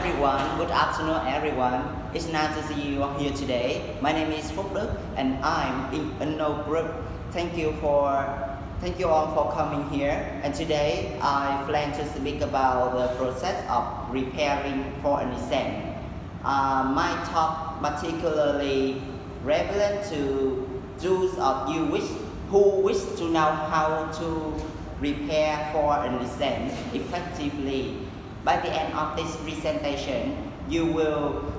everyone. Good afternoon, everyone. It's nice to see you here today. My name is Phúc Đức, and I'm in Unknown Group. Thank you all for coming here. And today I plan to speak about the process of preparing for an exam. My talk particularly relevant to those of you who wish to know how to prepare for an exam effectively. By the end of this presentation, you will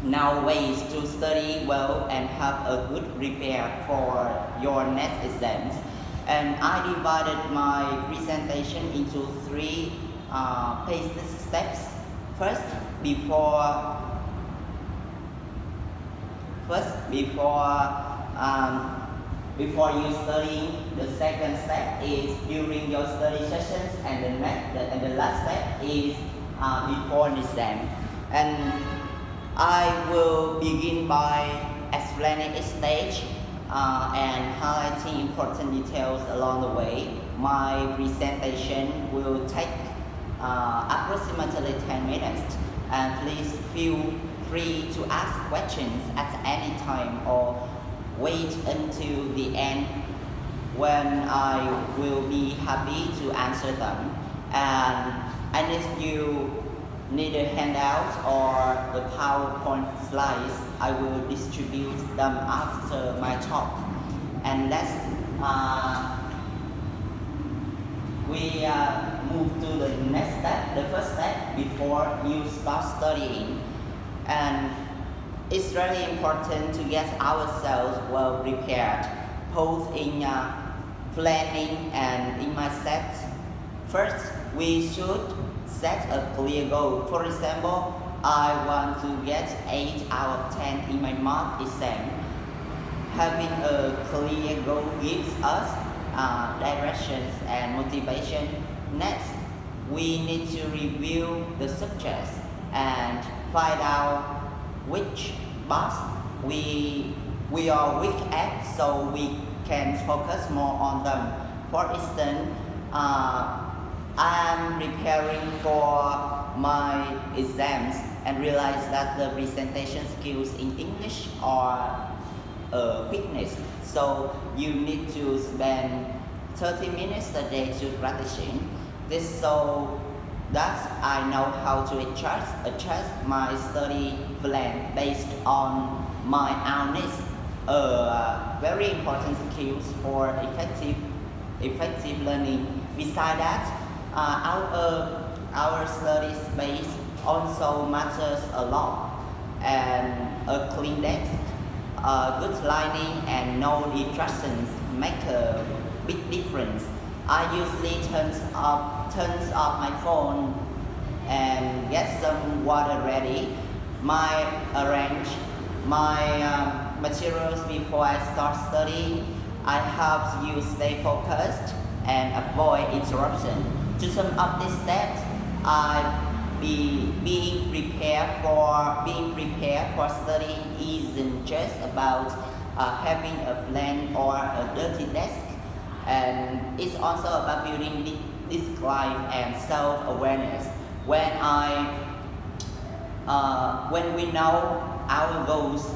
know ways to study well and have a good prepare for your next exams. And I divided my presentation into three basic steps. First, before you studying, the second step is during your study sessions, and the last step is before an exam. And I will begin by explaining each stage and highlighting important details along the way. My presentation will take approximately 10 minutes, and please feel free to ask questions at any time or wait until the end when I will be happy to answer them. And if you need a handout or the PowerPoint slides, I will distribute them after my talk. And let's move to the next step, the first step before you start studying. And it's really important to get ourselves well prepared, both in planning and in mindset. First, we should set a clear goal. For example, I want to get 8 out of 10 in my math exam. Having a clear goal gives us directions and motivation. Next, we need to review the subjects and find out which parts we are weak at, so we can focus more on them. For instance, I'm preparing for my exams and realize that the presentation skills in English are a weakness. So you need to spend 30 minutes a day to practicing this, so that I know how to adjust my study plan based on my own needs. Very important skills for effective learning. Besides that, our study space also matters a lot, and a clean desk, good lighting, and no distractions make a big difference. I usually turns off my phone and get some water ready. Arrange my materials before I start studying. I help you stay focused and avoid interruption. To sum up these steps, being prepared for studying isn't just about having a plan or a dirty desk, and it's also about building discipline and self-awareness. When we know our goals,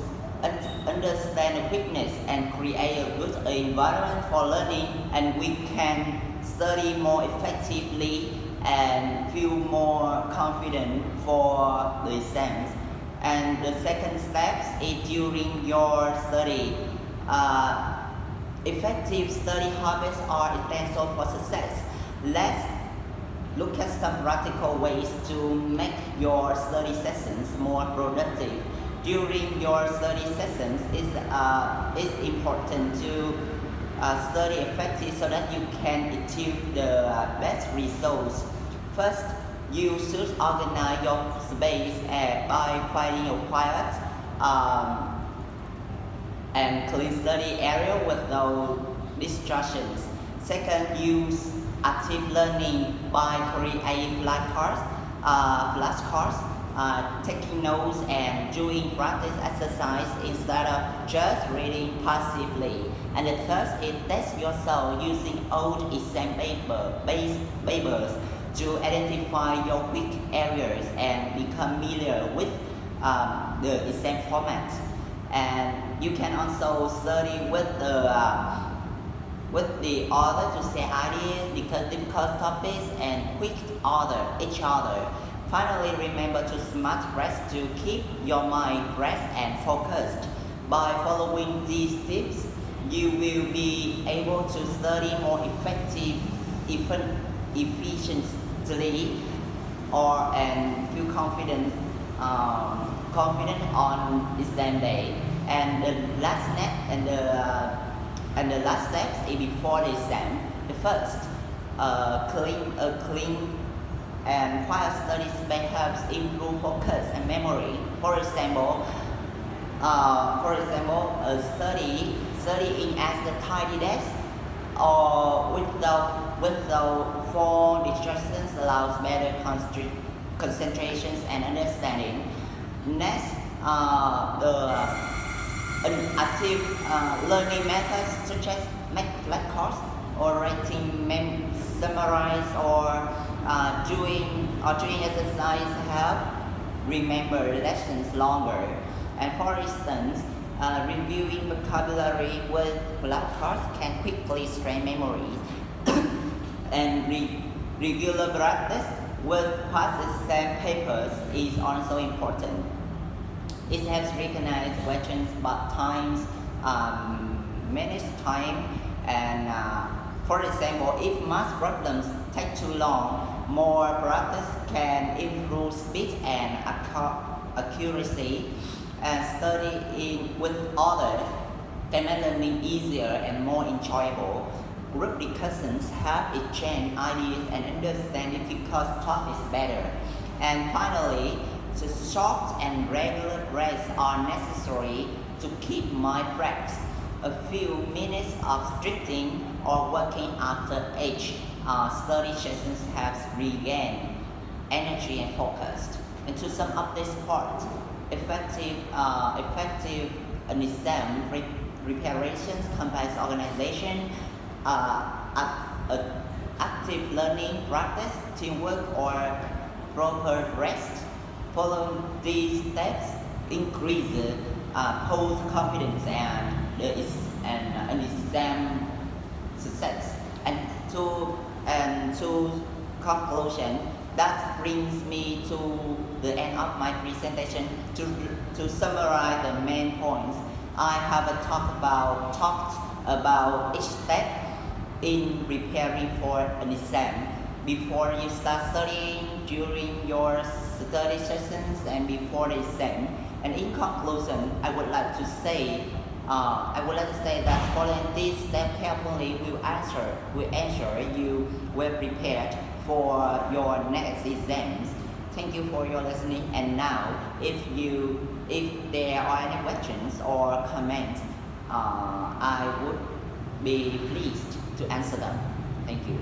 understand the weakness, and create a good environment for learning, and we can study more effectively and feel more confident for the exams. And the second step is during your study. Effective study habits are essential for success. Let's look at some practical ways to make your study sessions more productive. During your study sessions, it's important to study effectively so that you can achieve the best results. First, you should organize your space by finding a quiet and clean study area with no distractions. Second, use active learning by creating flashcards, taking notes and doing practice exercise instead of just reading passively. And the third is test yourself using old exam papers. to identify your weak areas and become familiar with the exam format. And you can also study with the author to share ideas, discuss difficult topics, and quick each other. Finally, remember to smart rest to keep your mind fresh and focused. By following these tips, you will be able to study more efficiently, and feel confident on exam day. And the last step and the last steps is before the exam. The first, clean and quiet study space helps improve focus and memory. For example, studying at the tidy desk or without phone distractions allows better concentrations and understanding. Next, active learning methods such as make flashcards or writing, summarize, or doing exercise help remember lessons longer. And for instance, reviewing vocabulary with flashcards can quickly strain memory. And regular practice with past exam papers is also important. It helps recognize questions but manage time, and for example, if math problems take too long, more practice can improve speed and accuracy. And studying with others can make learning easier and more enjoyable. Group discussions help exchange ideas and understand difficult topics better. And finally, the short and regular breaks are necessary to keep mind fresh. A few minutes of stretching or working after each study sessions helps regain energy and focus. And to sum up this part, effective exam preparations combines organization, active learning practice, teamwork, or proper rest. Following these steps increase both confidence and exam success. And to conclusion, that brings me to the end of my presentation. To summarize the main points, I have talked about each step in preparing for an exam. Before you start studying, during your study sessions, and before the exam. And in conclusion, I would like to say that following this step carefully will ensure you well prepared for your next exams. Thank you for your listening. And now, if there are any questions or comments, I would be pleased to answer them. Thank you.